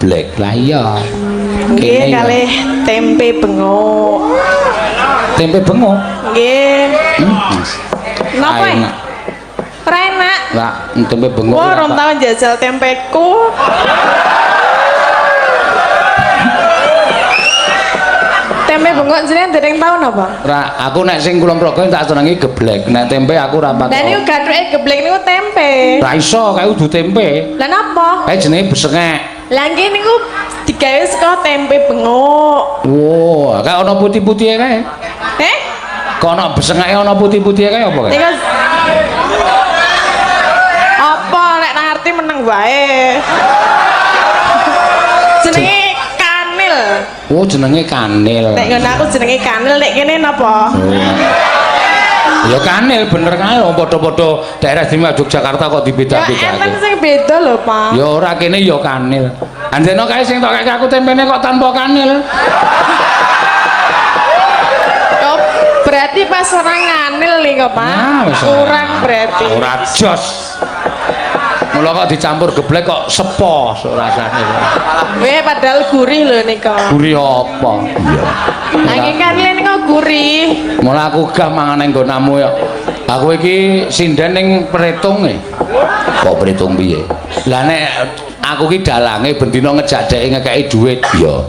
geblek. Lah iya. Nggih kalih tempe bengok. Tempe bengok. Nggih. Napa? Enak. Ora enak. Lah tempe bengok. Wah, ora tau njajal tempeku. Tempe bengok jenengan dereng tau napa? Ra, aku nek sing kula mrogo tak senengi geblek. Nek tempe aku ora patok. Lah niku gathuke geblek niku tempe. Ra iso kae kudu tempe. Lah napa? Kae jenenge besengek. Lah nggih niku digawe saka tempe bengok. Wow, kae ana putih-putihe kae. Kok ana besengeke ana putih-putihe kae apa kae? Niku apa nek ngerti meneng wae. Jenenge kanil. Oh, jenenge kanil. Nek ngono aku jenenge kanil, nek kene napa? Ya kanil bener kae padha-padha daerah istimewa Yogyakarta kok Ya dibeda-bedake. enten sing beda lho, Pak. Ya ora kene ya kanil. Anjene kae sing tok aku tempene kok tanpa kanil. Oh, berarti pas orang nganil nih kok, Pak. Nah, wis Kurang berarti. Ora jos. Mula kok dicampur geblek kok sepos rasane. Weh padahal gurih lho nika. Gurih apa? Iya. Nanging kanil niku gurih. Mula aku gah mangan ning nggonamu ya. Aku iki sinden ning Pretung e. Kok Pretung piye? Lah nek aku ki dalange bendina ngejak dhek ngekeki dhuwit ya.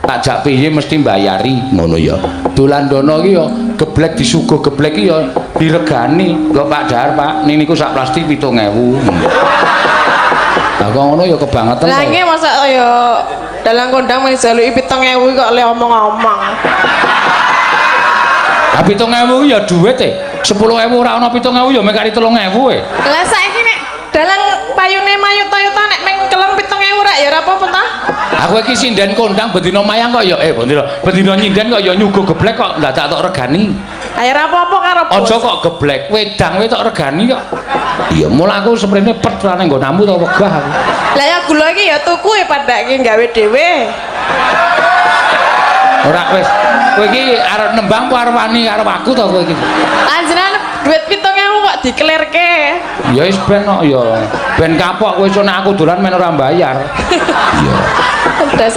Tak jak piye mesti mbayari ngono ya. Dolan dono ki ya geblek disuguh geblek ki ya diregani. Nggo Pak Dahar, Pak, niku sak plastik 7.000. Lah kok ngono ya kebangetan. Lah nggih masa ya dalang kondang mung jaluki 7.000 kok le omong-omong. Lah 7.000 ya dhuwit e. 10.000 ora ana 7.000 ya mek kari 3.000 e. Lah saiki nek dalang payune mayu Toyota nek meng kelem 7.000 rak ya ora apa-apa ta? Aku iki sinden kondang bendina mayang kok ya bendina nyinden kok ya nyuguh geblek kok ndadak tok regani. Ya ora apa-apa karo bos. Aja kok geblek wedang we tok regani kok. Iya, mula aku seprene pet ra nang nggonamu to wegah aku. Lah ya gula iki ya tuku e padake gawe dhewe. Ora wis kowe iki arep nembang apa arep wani karo aku to kowe iki. Anjenan duit 7.000 kok dikelirke. Ya wis ben kok ya. Ben kapok kowe iso nek aku dolan men ora mbayar. Iya. Dasar